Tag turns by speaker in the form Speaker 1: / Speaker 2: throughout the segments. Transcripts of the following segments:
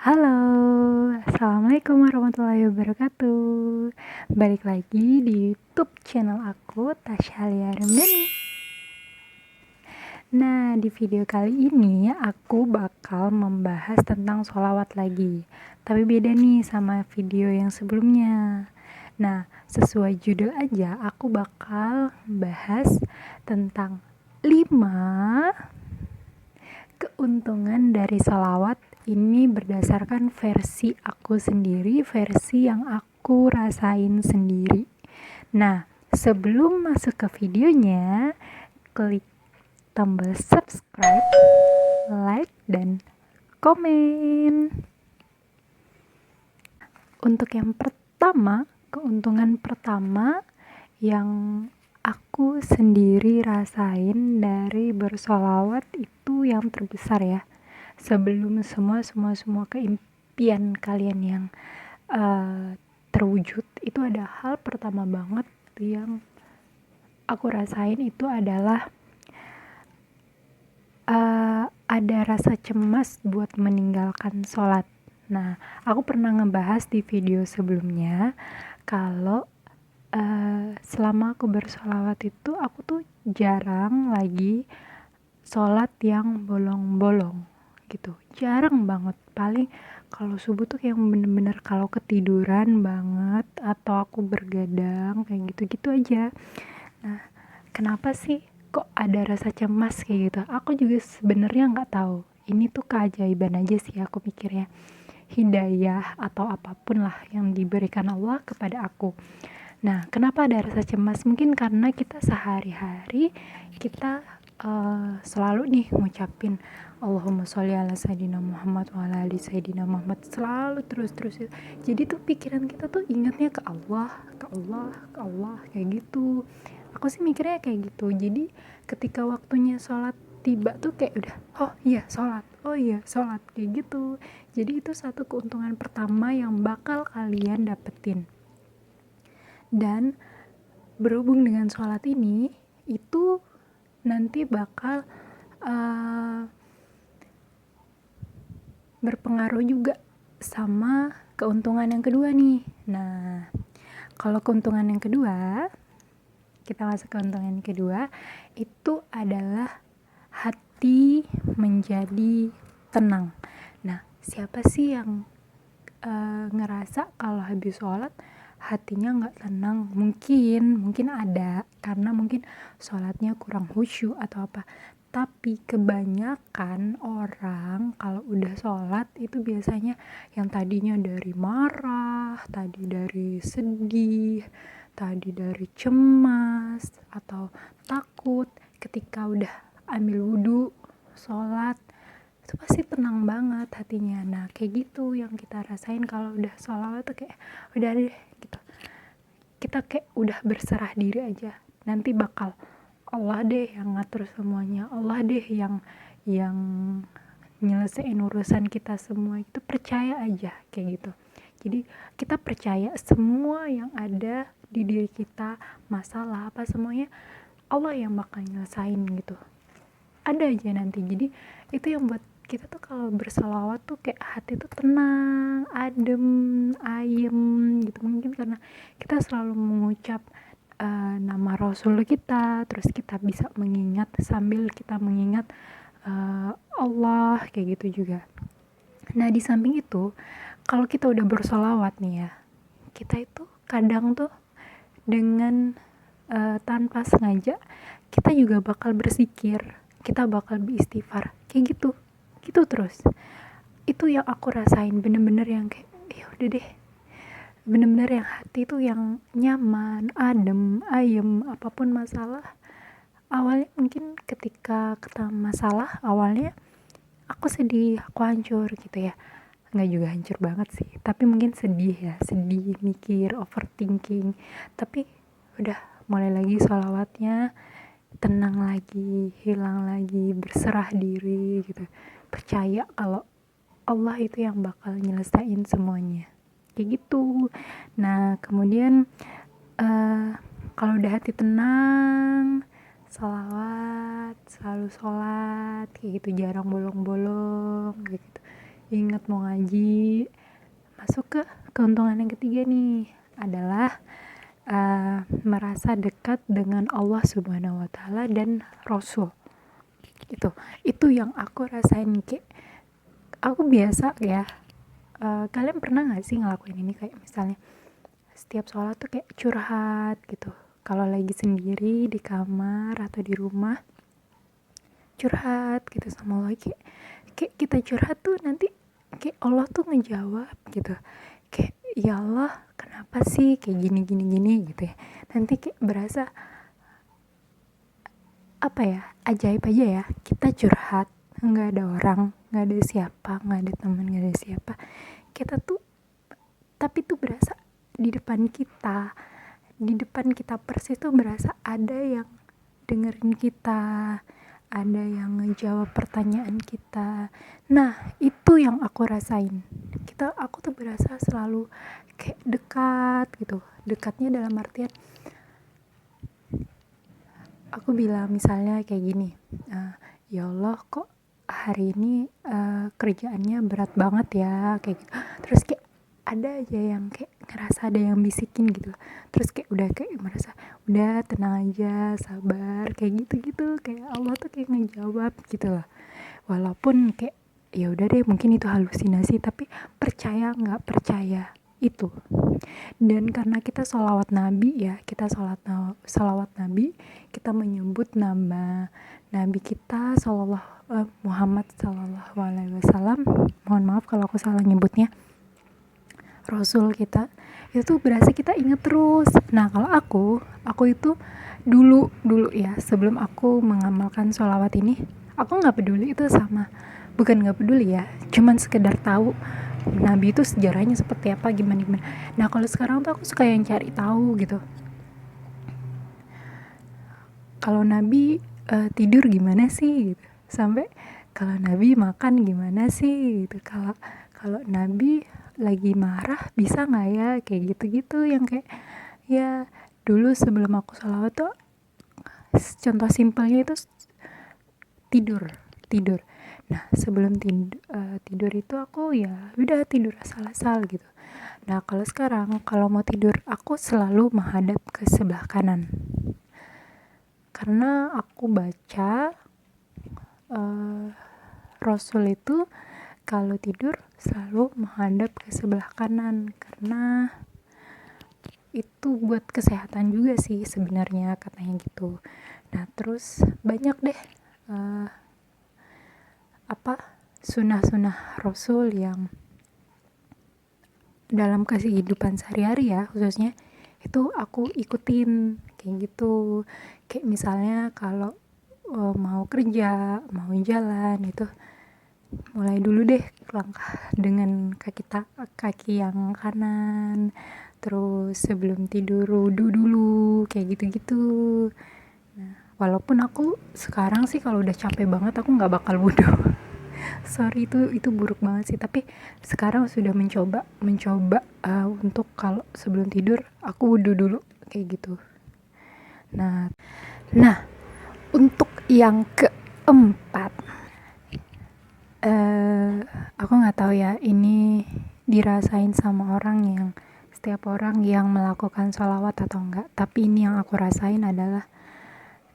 Speaker 1: Halo, Assalamualaikum warahmatullahi wabarakatuh. Balik lagi di YouTube channel aku, Tasya Alia Remdani. Nah, di video kali ini aku bakal membahas tentang sholawat lagi. Tapi beda nih sama video yang sebelumnya. Nah, sesuai judul aja, aku bakal bahas tentang 5 keuntungan dari sholawat. Ini berdasarkan versi aku sendiri, versi yang aku rasain sendiri. Nah, sebelum masuk ke videonya, klik tombol subscribe, like, dan komen. Untuk yang pertama, keuntungan pertama yang aku sendiri rasain dari bersolawat itu yang terbesar ya. Sebelum semua keimpian kalian yang terwujud, itu ada hal pertama banget yang aku rasain itu adalah ada rasa cemas buat meninggalkan sholat. Nah, aku pernah ngebahas di video sebelumnya kalau selama aku bersolawat itu aku tuh jarang lagi sholat yang bolong-bolong gitu, jarang banget. Paling kalau subuh tuh kayak bener-bener kalau ketiduran banget atau aku bergadang kayak gitu-gitu aja. Nah, kenapa sih kok ada rasa cemas kayak gitu? Aku juga sebenarnya nggak tahu. Ini tuh keajaiban aja sih aku pikirnya, hidayah atau apapun lah yang diberikan Allah kepada aku. Nah, kenapa ada rasa cemas? Mungkin karena kita sehari-hari kita selalu nih ngucapin Allahumma sholli ala Sayyidina Muhammad wa ala ali Sayyidina Muhammad, selalu terus. Jadi tuh pikiran kita tuh ingatnya ke Allah, ke Allah, ke Allah kayak gitu. Aku sih mikirnya kayak gitu. Jadi ketika waktunya sholat tiba tuh kayak udah, oh iya sholat kayak gitu. Jadi itu satu keuntungan pertama yang bakal kalian dapetin. Dan berhubung dengan sholat ini, itu nanti bakal berpengaruh juga sama keuntungan yang kedua nih. Nah, kalau keuntungan yang kedua, kita masuk ke keuntungan yang kedua, itu adalah hati menjadi tenang. Nah, siapa sih yang ngerasa kalau habis sholat hatinya nggak tenang? Mungkin ada, karena mungkin sholatnya kurang khusyuk atau apa. Tapi kebanyakan orang kalau udah sholat itu biasanya yang tadinya dari marah, tadi dari sedih, tadi dari cemas atau takut, ketika udah ambil wudhu, sholat, itu pasti tenang banget hatinya. Nah, kayak gitu yang kita rasain kalau udah sholawat tuh kayak udah deh gitu. Kita kayak udah berserah diri aja. Nanti bakal Allah deh yang ngatur semuanya. Allah deh yang nyelesain urusan kita semua. Itu percaya aja kayak gitu. Jadi kita percaya semua yang ada di diri kita, masalah apa semuanya Allah yang bakal nyelesain gitu. Ada aja nanti. Jadi itu yang buat kita tuh kalau berselawat tuh kayak hati tuh tenang, adem, ayem gitu. Mungkin karena kita selalu mengucap nama Rasul kita, terus kita bisa mengingat sambil kita mengingat Allah kayak gitu juga. Nah, di samping itu kalau kita udah bersolawat nih ya, kita itu kadang tuh dengan tanpa sengaja kita juga bakal berzikir, kita bakal beristighfar kayak gitu terus. Itu yang aku rasain, bener-bener yang kayak ya udah deh, bener-bener yang hati tuh yang nyaman, adem, ayem. Apapun masalah, awalnya mungkin ketika ketemu masalah awalnya aku sedih, aku hancur gitu ya, nggak juga hancur banget sih, tapi mungkin sedih ya, sedih, mikir, overthinking. Tapi udah mulai lagi sholawatnya, tenang lagi, hilang lagi, berserah diri gitu, percaya kalau Allah itu yang bakal nyelesain semuanya kayak gitu. Nah, kemudian kalau udah hati tenang, sholawat, selalu sholat kayak gitu, jarang bolong-bolong kayak gitu. ingat mau ngaji. Masuk ke keuntungan yang ketiga nih adalah merasa dekat dengan Allah Subhanahu wa Ta'ala dan Rasul. Itu yang aku rasain, kayak aku biasa ya. Kalian pernah gak sih ngelakuin ini, kayak misalnya setiap sholat tuh kayak curhat gitu, kalau lagi sendiri di kamar atau di rumah, curhat gitu sama Allah, kayak kita curhat tuh nanti kayak Allah tuh ngejawab gitu, kayak ya Allah kenapa sih kayak gini gitu ya. Nanti kayak berasa apa ya, ajaib aja ya, kita curhat nggak ada orang, nggak ada siapa, nggak ada teman, nggak ada siapa, kita tuh tapi tuh berasa di depan kita persis tuh berasa ada yang dengerin kita, ada yang ngejawab pertanyaan kita. Nah itu yang aku rasain, aku tuh berasa selalu kayak dekat gitu. Dekatnya dalam artian aku bilang misalnya kayak gini, ya Allah kok hari ini kerjaannya berat banget ya, kayak gitu. Terus kayak ada aja yang kayak ngerasa ada yang bisikin gitu, terus kayak udah kayak merasa udah tenang aja, sabar, kayak gitu kayak Allah tuh kayak ngejawab gitu loh. Walaupun kayak ya udah deh mungkin itu halusinasi, tapi percaya nggak percaya itu. Dan karena kita sholawat Nabi ya, kita sholawat Nabi, kita menyebut nama Nabi kita Muhammad Sallallahu Alaihi Wasallam. Mohon maaf kalau aku salah nyebutnya. Rasul kita itu berasa kita ingat terus. Nah kalau aku itu dulu ya, sebelum aku mengamalkan sholawat ini, aku nggak peduli itu bukan nggak peduli ya, cuman sekedar tahu Nabi itu sejarahnya seperti apa, gimana. Nah kalau sekarang tuh aku suka yang cari tahu gitu, kalau Nabi tidur gimana sih gitu, sampai kalau Nabi makan gimana sih gitu, kalau Nabi lagi marah bisa nggak ya, kayak gitu yang kayak ya. Dulu sebelum aku sholawat tuh contoh simpelnya itu tidur. Nah sebelum tidur itu aku ya udah tidur asal-asal gitu. Nah kalau sekarang kalau mau tidur aku selalu menghadap ke sebelah kanan, karena aku baca Rasul itu kalau tidur selalu menghadap ke sebelah kanan, karena itu buat kesehatan juga sih sebenarnya katanya gitu. Nah terus banyak deh sunah-sunah Rasul yang dalam kehidupan sehari-hari ya, khususnya itu aku ikutin kayak gitu. Kayak misalnya kalau mau kerja, mau jalan, itu mulai dulu deh langkah dengan kaki yang kanan, terus sebelum tidur wudu dulu, kayak gitu. Nah, walaupun aku sekarang sih kalau udah capek banget aku nggak bakal wudu. Sorry itu buruk banget sih, tapi sekarang sudah mencoba untuk kalau sebelum tidur aku wudu dulu kayak gitu. Nah untuk yang keempat, aku nggak tahu ya ini dirasain sama setiap orang yang melakukan sholawat atau enggak, tapi ini yang aku rasain adalah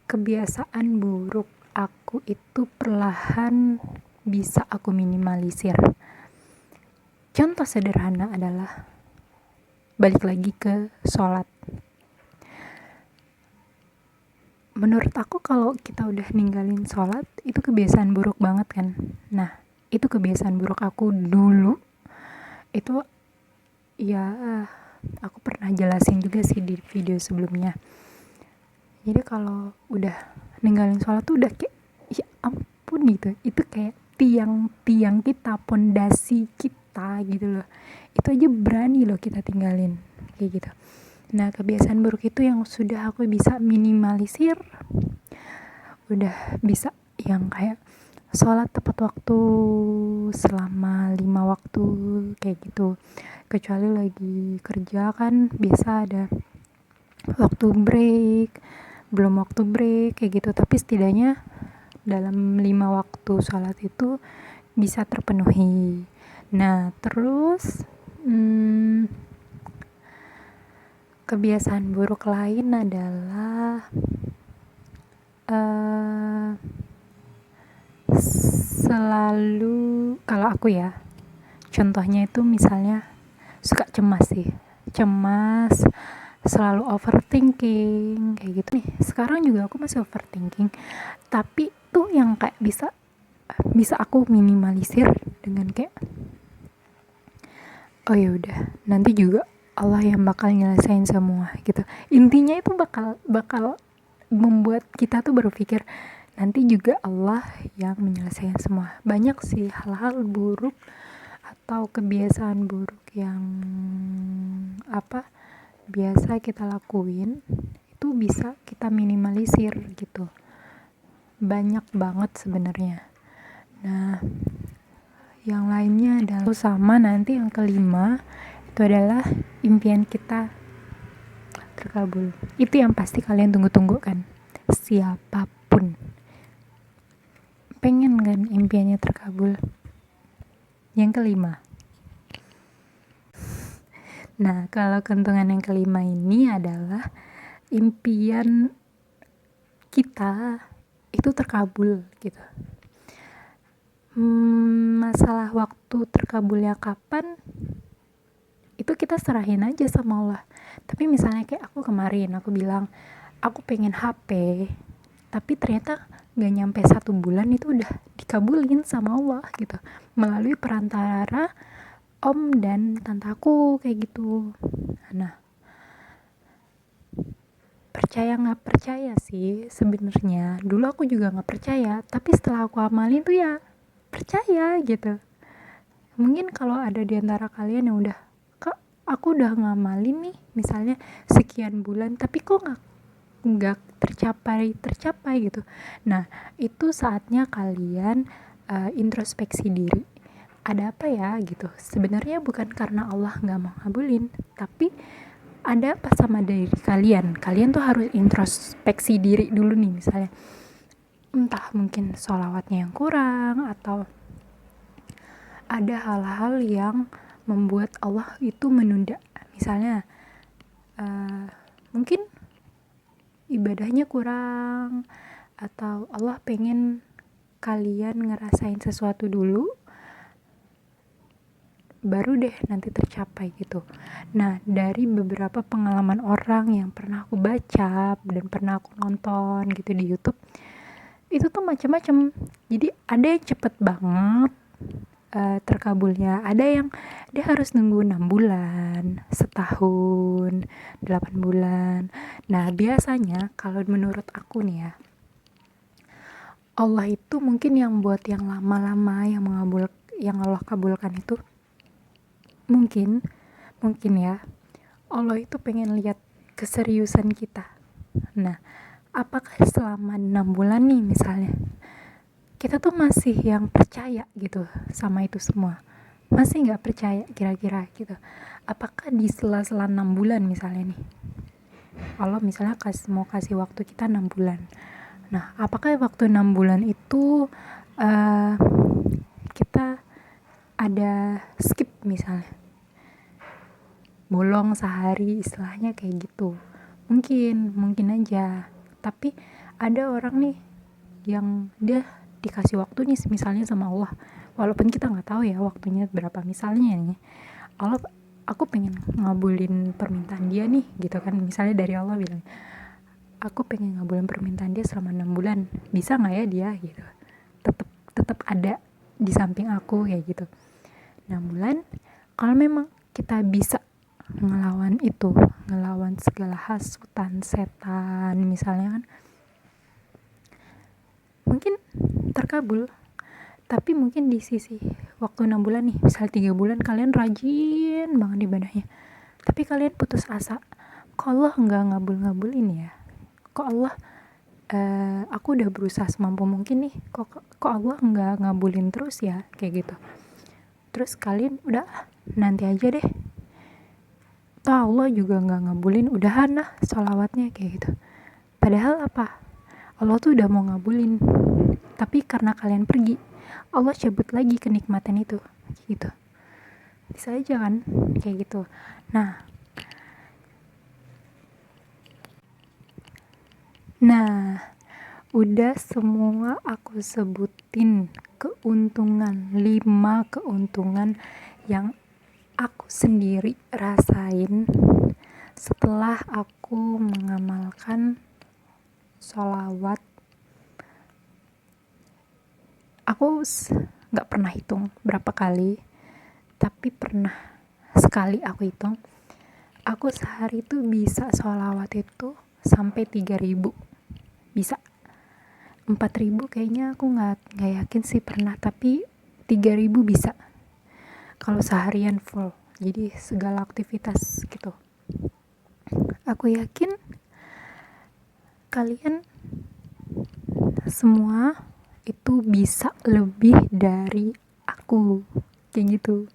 Speaker 1: kebiasaan buruk aku itu perlahan bisa aku minimalisir. Contoh sederhana adalah balik lagi ke sholat. Menurut aku kalau kita udah ninggalin sholat itu kebiasaan buruk banget kan. Nah itu kebiasaan buruk aku dulu. Itu ya aku pernah jelasin juga sih di video sebelumnya. Jadi kalau udah ninggalin sholat tuh udah kayak ya ampun gitu, itu kayak tiang kita, pondasi kita gitu loh, itu aja berani loh kita tinggalin kayak gitu. Nah kebiasaan buruk itu yang sudah aku bisa minimalisir, udah bisa yang kayak sholat tepat waktu selama 5 waktu kayak gitu. Kecuali lagi kerja kan biasa ada waktu break, belum waktu break kayak gitu, tapi setidaknya dalam 5 waktu sholat itu bisa terpenuhi. Nah terus kebiasaan buruk lain adalah selalu, kalau aku ya, contohnya itu misalnya suka cemas sih, cemas, selalu overthinking kayak gitu nih. Sekarang juga aku masih overthinking, tapi tuh yang kayak bisa aku minimalisir dengan kayak, oh ya udah, nanti juga Allah yang bakal nyelesain semua gitu. Intinya itu bakal membuat kita tuh berpikir nanti juga Allah yang menyelesaikan semua. Banyak sih hal-hal buruk atau kebiasaan buruk yang biasa kita lakuin itu bisa kita minimalisir gitu. Banyak banget sebenarnya. Nah, yang lainnya adalah sama, nanti yang kelima itu adalah impian kita terkabul. Itu yang pasti kalian tunggu-tunggu kan. Siapapun pengen kan impiannya terkabul. Yang kelima. Nah, kalau keuntungan yang kelima ini adalah impian kita itu terkabul gitu. Masalah waktu terkabulnya kapan itu kita serahin aja sama Allah. Tapi misalnya kayak aku kemarin, aku bilang aku pengen HP, tapi ternyata gak nyampe 1 bulan itu udah dikabulin sama Allah gitu, melalui perantara om dan tante aku kayak gitu. Nah, percaya nggak percaya sih sebenarnya, dulu aku juga nggak percaya, tapi setelah aku amalin tuh ya percaya gitu. Mungkin kalau ada di antara kalian yang udah, kak aku udah ngamalin nih misalnya sekian bulan tapi kok nggak tercapai gitu. Nah itu saatnya kalian introspeksi diri, ada apa ya gitu. Sebenarnya bukan karena Allah nggak mau ngabulin, tapi ada apa sama diri kalian tuh harus introspeksi diri dulu nih. Misalnya entah mungkin sholawatnya yang kurang, atau ada hal-hal yang membuat Allah itu menunda. Misalnya mungkin ibadahnya kurang, atau Allah pengen kalian ngerasain sesuatu dulu baru deh nanti tercapai gitu. Nah, dari beberapa pengalaman orang yang pernah aku baca dan pernah aku nonton gitu di YouTube, itu tuh macam-macam. Jadi ada yang cepet banget terkabulnya, ada yang dia harus nunggu 6 bulan, setahun, 8 bulan. Nah, biasanya kalau menurut aku nih ya, Allah itu mungkin yang buat yang lama-lama, yang Allah kabulkan itu mungkin ya Allah itu pengen lihat keseriusan kita. Nah, apakah selama 6 bulan nih misalnya kita tuh masih yang percaya gitu sama itu semua, masih nggak percaya kira-kira gitu. Apakah di sela-sela 6 bulan misalnya nih Allah misalnya mau kasih waktu kita 6 bulan. Nah, apakah waktu 6 bulan itu kita ada skip misalnya, bolong sehari istilahnya kayak gitu, mungkin aja. Tapi ada orang nih yang dia dikasih waktu nih misalnya sama Allah, walaupun kita nggak tahu ya waktunya berapa. Misalnya nih Allah, aku pengen ngabulin permintaan dia nih gitu kan, misalnya dari Allah bilang aku pengen ngabulin permintaan dia selama 6 bulan, bisa nggak ya dia gitu, tetap ada di samping aku kayak gitu. 6 bulan, kalau memang kita bisa ngelawan segala hasutan setan misalnya kan, mungkin terkabul. Tapi mungkin di sisi waktu 6 bulan nih, misal 3 bulan kalian rajin banget ibadahnya, tapi kalian putus asa, kok Allah nggak ngabulin ya, kok Allah aku udah berusaha semampu mungkin nih, kok Allah nggak ngabulin terus ya kayak gitu. Terus kalian udah nanti aja deh, toh Allah juga nggak ngabulin, udahan lah sholawatnya kayak gitu. Padahal apa, Allah tuh udah mau ngabulin, tapi karena kalian pergi, Allah cabut lagi kenikmatan itu gitu. bisa aja kan kayak gitu. Nah, udah semua aku sebutin keuntungan, 5 keuntungan yang aku sendiri rasain setelah aku mengamalkan sholawat. Aku gak pernah hitung berapa kali, tapi pernah sekali aku hitung, aku sehari itu bisa sholawat itu sampai 3.000, bisa. 4.000 kayaknya aku nggak yakin sih pernah, tapi 3.000 bisa kalau seharian full, jadi segala aktivitas gitu. Aku yakin kalian semua itu bisa lebih dari aku kayak gitu.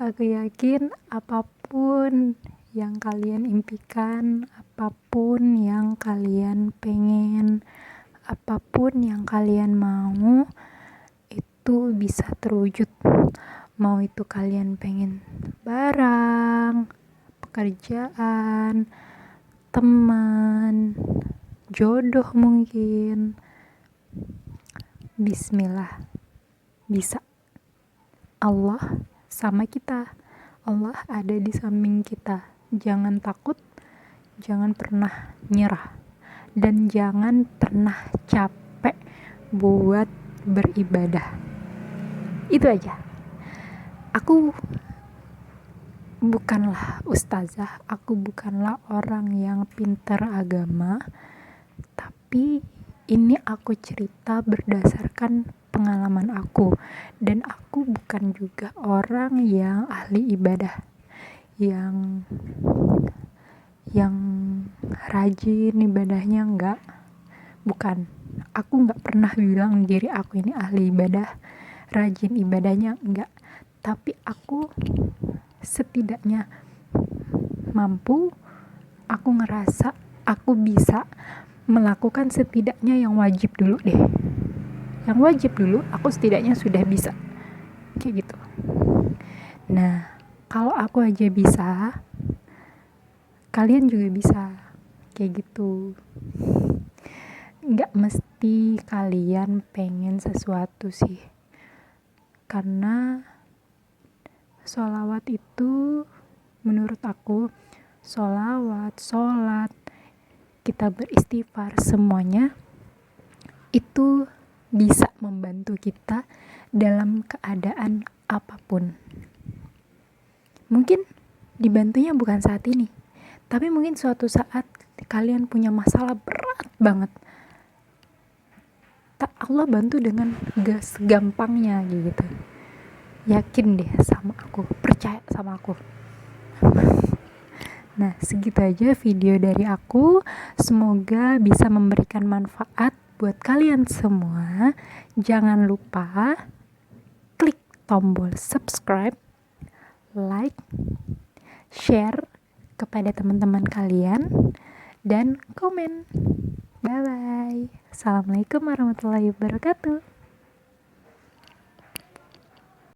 Speaker 1: Aku yakin apapun yang kalian impikan, apapun yang kalian pengen, apapun yang kalian mau, itu bisa terwujud. Mau itu kalian pengen barang, pekerjaan, teman, jodoh mungkin, bismillah, bisa. Allah sama kita, Allah ada di samping kita. Jangan takut, jangan pernah nyerah, dan jangan pernah capek buat beribadah. Itu aja. Aku bukanlah ustazah, aku bukanlah orang yang pintar agama, tapi ini aku cerita berdasarkan pengalaman aku, dan aku bukan juga orang yang ahli ibadah, yang rajin ibadahnya, bukan. Aku gak pernah bilang diri aku ini ahli ibadah, rajin ibadahnya, enggak. Tapi aku setidaknya mampu, aku ngerasa aku bisa melakukan setidaknya yang wajib dulu deh. Yang wajib dulu aku setidaknya sudah bisa. Kayak gitu. Nah, kalau aku aja bisa, kalian juga bisa. Kayak gitu. Nggak mesti kalian pengen sesuatu sih. Karena sholawat itu menurut aku, sholat, kita beristighfar, semuanya itu bisa membantu kita dalam keadaan apapun. Mungkin dibantunya bukan saat ini, tapi mungkin suatu saat kalian punya masalah berat banget, Allah bantu dengan gampangnya gitu. Yakin deh sama aku, percaya sama aku. Nah, segitu aja video dari aku. Semoga bisa memberikan manfaat buat kalian semua. Jangan lupa klik tombol subscribe, like, share kepada teman-teman kalian, dan komen. Bye bye. Assalamualaikum warahmatullahi wabarakatuh.